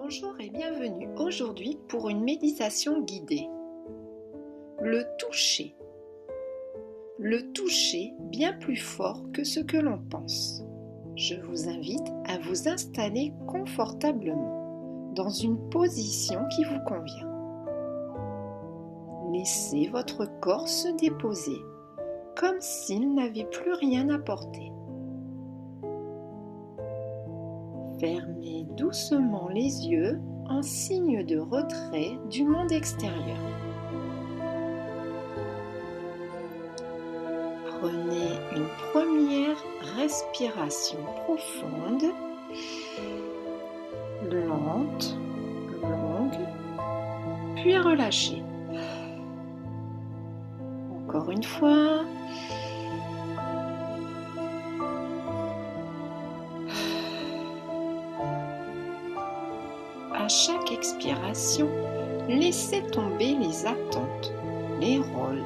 Bonjour et bienvenue aujourd'hui pour une méditation guidée. Le toucher. Le toucher bien plus fort que ce que l'on pense. Je vous invite à vous installer confortablement dans une position qui vous convient. Laissez votre corps se déposer comme s'il n'avait plus rien à porter. Fermez doucement les yeux en signe de retrait du monde extérieur. Prenez une première respiration profonde, lente, longue, puis relâchez. Encore une fois. À chaque expiration, laissez tomber les attentes, les rôles,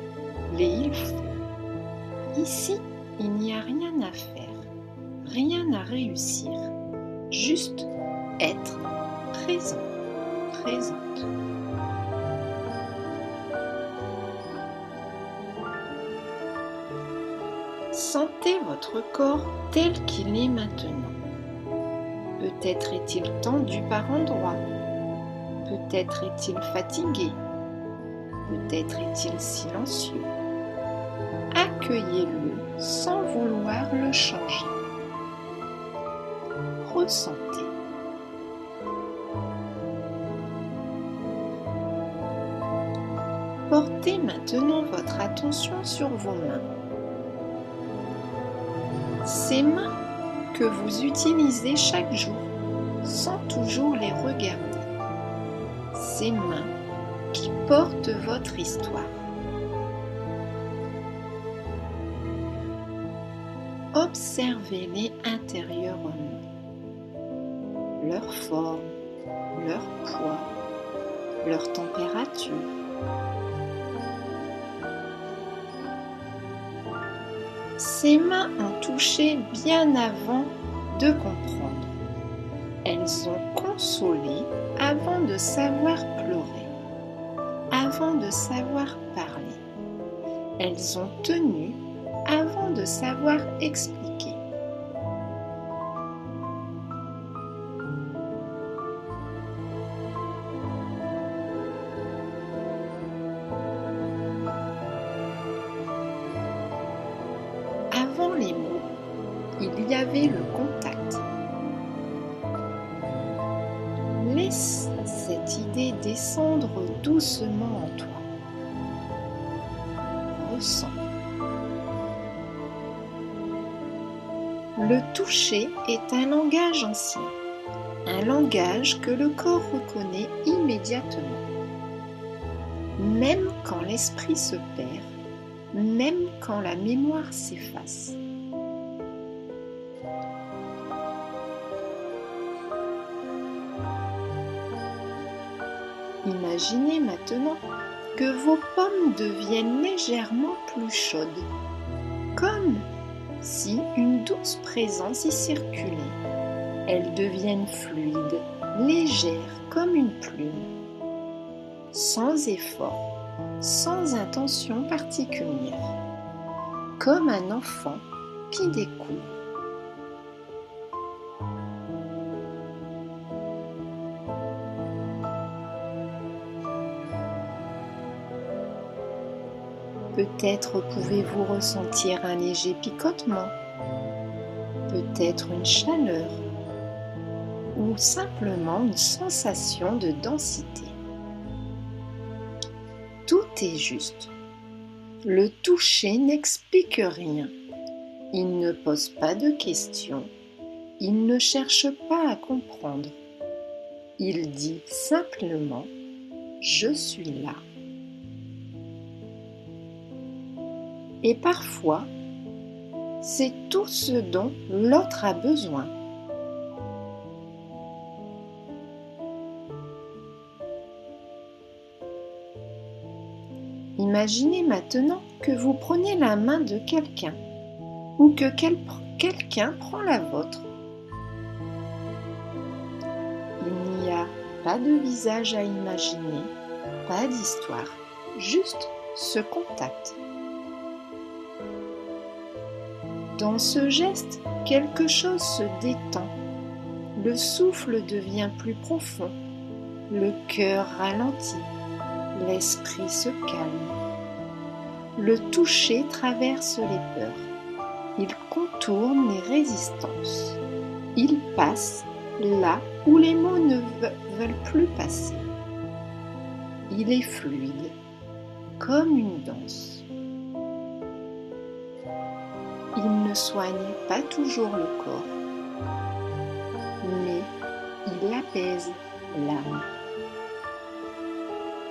les il faut. Ici, il n'y a rien à faire, rien à réussir, juste être présent, présente. Sentez votre corps tel qu'il est maintenant. Peut-être est-il tendu par endroits, peut-être est-il fatigué, peut-être est-il silencieux. Accueillez-le sans vouloir le changer. Ressentez. Portez maintenant votre attention sur vos mains. Ces mains que vous utilisez chaque jour sans toujours les regarder. Ces mains qui portent votre histoire. Observez-les intérieurement. Leur forme, leur poids, leur température. Ces mains ont touché bien avant de comprendre. Elles ont consolé avant de savoir pleurer, avant de savoir parler. Elles ont tenu avant de savoir expliquer. Avant les mots, il y avait le contact. Laisse cette idée descendre doucement en toi. Ressens. Le toucher est un langage ancien, un langage que le corps reconnaît immédiatement. Même quand l'esprit se perd, même quand la mémoire s'efface. Imaginez maintenant que vos pommes deviennent légèrement plus chaudes, comme si une douce présence y circulait. Elles deviennent fluides, légères comme une plume, sans effort, sans intention particulière, comme un enfant qui découvre. Peut-être pouvez-vous ressentir un léger picotement, peut-être une chaleur ou simplement une sensation de densité. Tout est juste. Le toucher n'explique rien. Il ne pose pas de questions. Il ne cherche pas à comprendre. Il dit simplement « Je suis là ». Et parfois, c'est tout ce dont l'autre a besoin. Imaginez maintenant que vous prenez la main de quelqu'un ou que quelqu'un prend la vôtre. Il n'y a Pas de visage à imaginer, pas d'histoire, juste ce contact. Dans ce geste, quelque chose se détend, le souffle devient plus profond, le cœur ralentit, l'esprit se calme. Le toucher traverse les peurs, il contourne les résistances, il passe là où les mots ne veulent plus passer. Il est fluide, comme une danse. Il ne soigne pas toujours le corps, mais il apaise l'âme.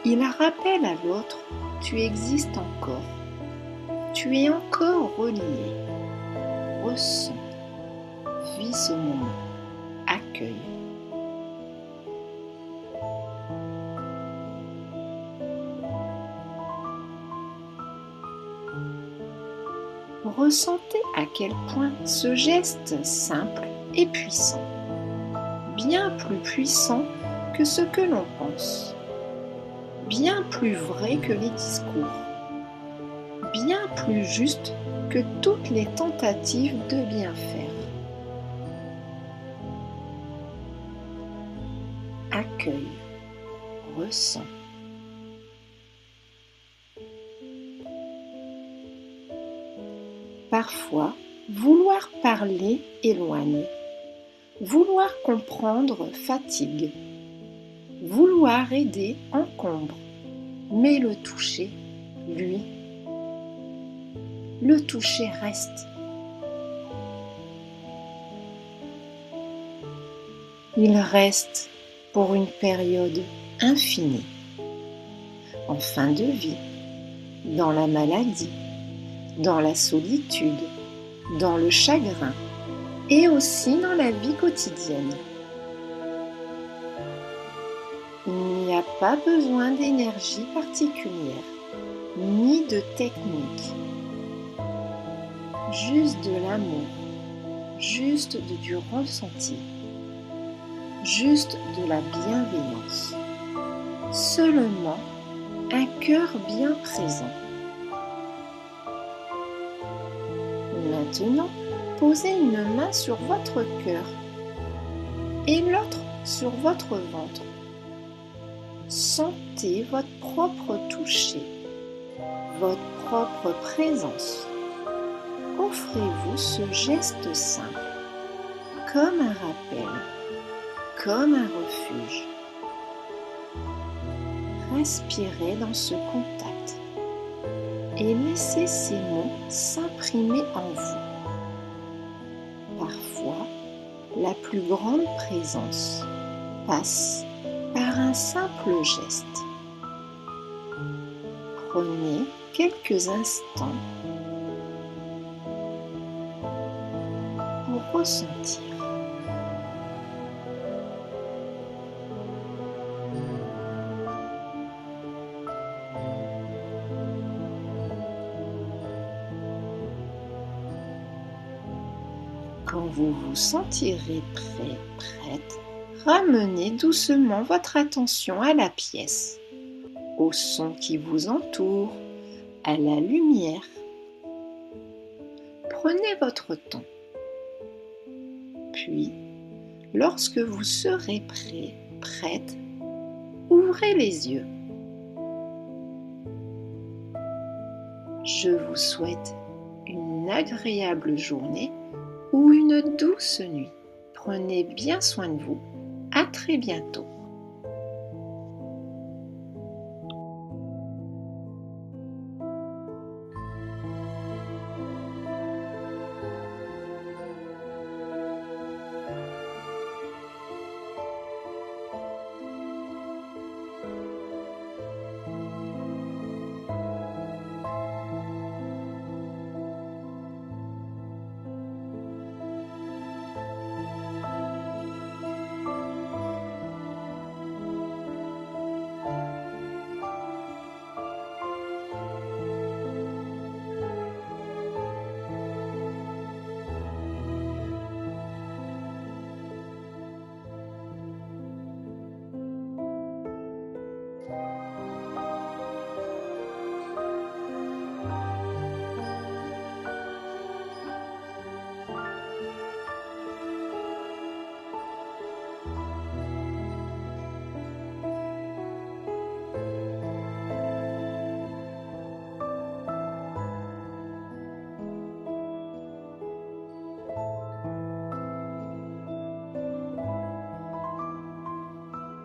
Il rappelle à l'autre, tu existes encore, tu es encore relié. Ressens, vis ce moment, accueille. Ressentez à quel point ce geste simple est puissant, bien plus puissant que ce que l'on pense, bien plus vrai que les discours, bien plus juste que toutes les tentatives de bien faire. Accueille, ressens. Parfois, vouloir parler éloigne, vouloir comprendre fatigue, vouloir aider encombre, mais le toucher, lui, le toucher reste. Il reste pour une période infinie, en fin de vie, dans la maladie, dans la solitude, dans le chagrin et aussi dans la vie quotidienne. Il n'y a pas besoin d'énergie particulière, ni de technique, juste de l'amour, juste du ressenti, juste de la bienveillance, seulement un cœur bien présent. Maintenant, posez une main sur votre cœur et l'autre sur votre ventre. Sentez votre propre toucher, votre propre présence. Offrez-vous ce geste simple, comme un rappel, comme un refuge. Respirez dans ce contact et laissez ces mots s'imprimer en vous. Parfois, la plus grande présence passe par un simple geste. Prenez quelques instants pour ressentir. Quand vous vous sentirez prêt, prête, ramenez doucement votre attention à la pièce, au son qui vous entoure, à la lumière. Prenez votre temps. Puis, lorsque vous serez prêt, prête, ouvrez les yeux. Je vous souhaite une agréable journée ou une douce nuit. Prenez bien soin de vous. À très bientôt.